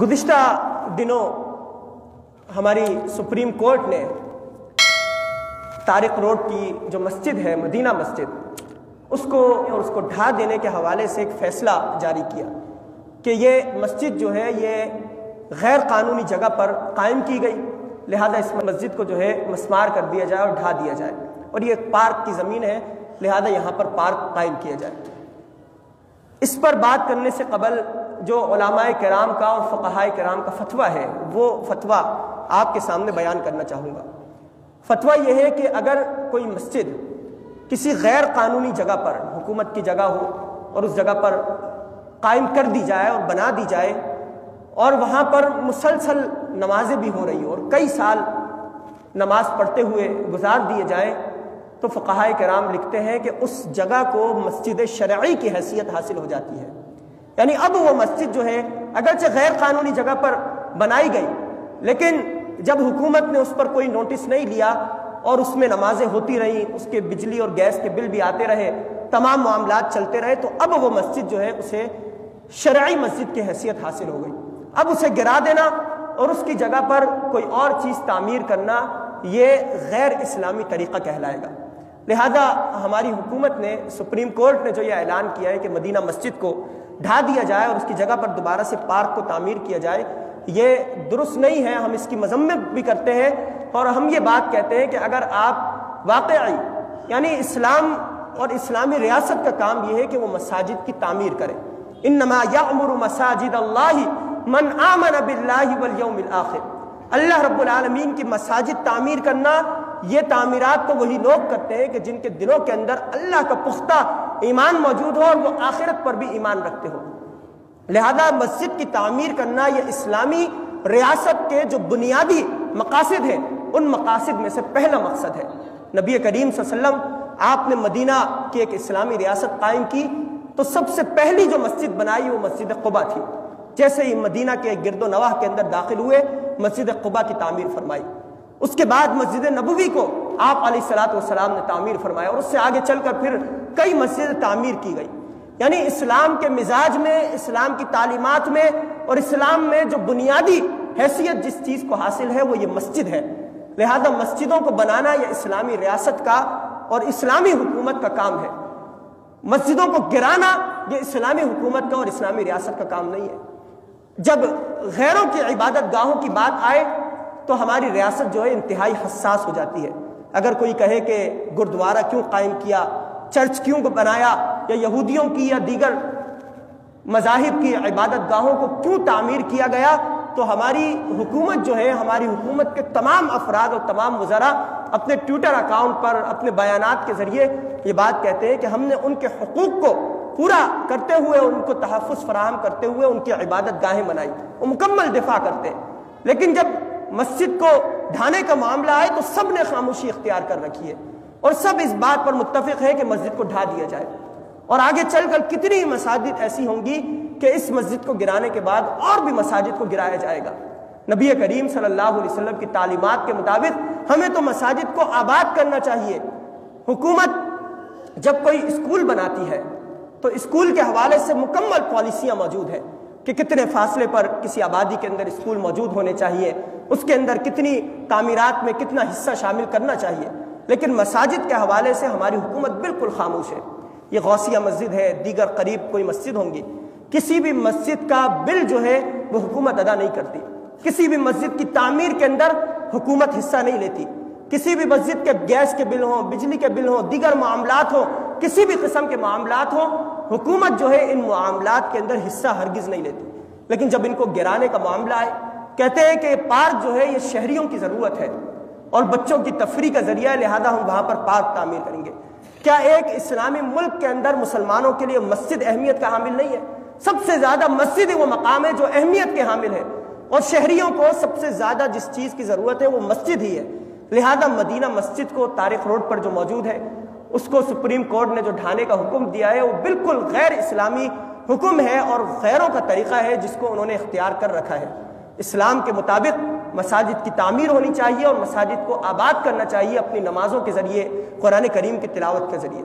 گزشتہ دنوں ہماری سپریم کورٹ نے طارق روڈ کی جو مسجد ہے مدینہ مسجد اس کو ڈھا دینے کے حوالے سے ایک فیصلہ جاری کیا کہ یہ مسجد جو ہے یہ غیر قانونی جگہ پر قائم کی گئی، لہذا اس مسجد کو جو ہے مسمار کر دیا جائے اور ڈھا دیا جائے، اور یہ ایک پارک کی زمین ہے لہذا یہاں پر پارک قائم کیا جائے۔ اس پر بات کرنے سے قبل جو علماء کرام کا اور فقہاء کرام کا فتویٰ ہے وہ فتویٰ آپ کے سامنے بیان کرنا چاہوں گا۔ فتویٰ یہ ہے کہ اگر کوئی مسجد کسی غیر قانونی جگہ پر، حکومت کی جگہ ہو اور اس جگہ پر قائم کر دی جائے اور بنا دی جائے اور وہاں پر مسلسل نمازیں بھی ہو رہی ہوں اور کئی سال نماز پڑھتے ہوئے گزار دیے جائیں، تو فقہاء کرام لکھتے ہیں کہ اس جگہ کو مسجد شرعی کی حیثیت حاصل ہو جاتی ہے۔ یعنی اب وہ مسجد جو ہے اگرچہ غیر قانونی جگہ پر بنائی گئی، لیکن جب حکومت نے اس پر کوئی نوٹس نہیں لیا اور اس میں نمازیں ہوتی رہیں، اس کے بجلی اور گیس کے بل بھی آتے رہے، تمام معاملات چلتے رہے، تو اب وہ مسجد جو ہے اسے شرعی مسجد کی حیثیت حاصل ہو گئی۔ اب اسے گرا دینا اور اس کی جگہ پر کوئی اور چیز تعمیر کرنا یہ غیر اسلامی طریقہ کہلائے گا۔ لہذا ہماری حکومت نے، سپریم کورٹ نے جو یہ اعلان کیا ہے کہ مدینہ مسجد کو ڈھا دیا جائے اور اس کی جگہ پر دوبارہ سے پارک کو تعمیر کیا جائے، یہ درست نہیں ہے۔ ہم اس کی مذمت بھی کرتے ہیں اور ہم یہ بات کہتے ہیں کہ اگر آپ واقعی یعنی اسلام اور اسلامی ریاست کا کام یہ ہے کہ وہ مساجد کی تعمیر کریں، انما یعمر مساجد اللہ من آمن باللہ والیوم الآخر، اللہ رب العالمین کی مساجد تعمیر کرنا، یہ تعمیرات تو وہی لوگ کرتے ہیں کہ جن کے دلوں کے اندر اللہ کا پختہ ایمان موجود ہو اور وہ آخرت پر بھی ایمان رکھتے ہو۔ لہذا مسجد کی تعمیر کرنا یہ اسلامی ریاست کے جو بنیادی مقاصد ہیں ان مقاصد میں سے پہلا مقصد ہے۔ نبی کریم صلی اللہ علیہ وسلم آپ نے مدینہ کی ایک اسلامی ریاست قائم کی تو سب سے پہلی جو مسجد بنائی وہ مسجد قباء تھی۔ جیسے ہی مدینہ کے گرد و نواح کے اندر داخل ہوئے مسجد قباء کی تعمیر فرمائی، اس کے بعد مسجد نبوی کو آپ علیہ الصلوۃ والسلام نے تعمیر فرمایا اور اس سے آگے چل کر پھر کئی مسجد تعمیر کی گئی۔ یعنی اسلام کے مزاج میں، اسلام کی تعلیمات میں اور اسلام میں جو بنیادی حیثیت جس چیز کو حاصل ہے وہ یہ مسجد ہے۔ لہذا مسجدوں کو بنانا یہ اسلامی ریاست کا اور اسلامی حکومت کا کام ہے، مسجدوں کو گرانا یہ اسلامی حکومت کا اور اسلامی ریاست کا کام نہیں ہے۔ جب غیروں کی عبادت گاہوں کی بات آئے تو ہماری ریاست جو ہے انتہائی حساس ہو جاتی ہے۔ اگر کوئی کہے کہ گردوارہ کیوں قائم کیا، چرچ کیوں بنایا، یا یہودیوں کی یا دیگر مذاہب کی عبادت گاہوں کو کیوں تعمیر کیا گیا، تو ہماری حکومت جو ہے، ہماری حکومت کے تمام افراد اور تمام وزراء اپنے ٹویٹر اکاؤنٹ پر اپنے بیانات کے ذریعے یہ بات کہتے ہیں کہ ہم نے ان کے حقوق کو پورا کرتے ہوئے، ان کو تحفظ فراہم کرتے ہوئے ان کی عبادت گاہیں بنائی، وہ مکمل دفاع کرتے ہیں۔ لیکن جب مسجد کو ڈھانے کا معاملہ آئے تو سب نے خاموشی اختیار کر رکھی ہے اور سب اس بات پر متفق ہے کہ مسجد کو ڈھا دیا جائے، اور آگے چل کر کتنی مساجد ایسی ہوں گی کہ اس مسجد کو گرانے کے بعد اور بھی مساجد کو گرایا جائے گا۔ نبی کریم صلی اللہ علیہ وسلم کی تعلیمات کے مطابق ہمیں تو مساجد کو آباد کرنا چاہیے۔ حکومت جب کوئی اسکول بناتی ہے تو اسکول کے حوالے سے مکمل پالیسیاں موجود ہیں کہ کتنے فاصلے پر کسی آبادی کے اندر اسکول موجود ہونے چاہیے، اس کے اندر کتنی تعمیرات میں کتنا حصہ شامل کرنا چاہیے، لیکن مساجد کے حوالے سے ہماری حکومت بالکل خاموش ہے۔ یہ غوثیہ مسجد ہے، دیگر قریب کوئی مسجد ہوں گی، کسی بھی مسجد کا بل جو ہے وہ حکومت ادا نہیں کرتی، کسی بھی مسجد کی تعمیر کے اندر حکومت حصہ نہیں لیتی، کسی بھی مسجد کے گیس کے بل ہوں، بجلی کے بل ہوں، دیگر معاملات ہوں، کسی بھی قسم کے معاملات ہوں، حکومت جو ہے ان معاملات کے اندر حصہ ہرگز نہیں لیتی۔ لیکن جب ان کو گرانے کا معاملہ آئے، کہتے ہیں کہ پارک جو ہے یہ شہریوں کی ضرورت ہے اور بچوں کی تفریح کا ذریعہ ہے، لہذا ہم وہاں پر پارک تعمیر کریں گے۔ کیا ایک اسلامی ملک کے اندر مسلمانوں کے لیے مسجد اہمیت کا حامل نہیں ہے؟ سب سے زیادہ مسجد وہ مقام ہے جو اہمیت کے حامل ہے، اور شہریوں کو سب سے زیادہ جس چیز کی ضرورت ہے وہ مسجد ہی ہے۔ لہذا مدینہ مسجد کو طارق روڈ پر جو موجود ہے اس کو سپریم کورٹ نے جو ڈھانے کا حکم دیا ہے وہ بالکل غیر اسلامی حکم ہے اور غیروں کا طریقہ ہے جس کو انہوں نے اختیار کر رکھا ہے۔ اسلام کے مطابق مساجد کی تعمیر ہونی چاہیے اور مساجد کو آباد کرنا چاہیے اپنی نمازوں کے ذریعے، قرآن کریم کی تلاوت کے ذریعے۔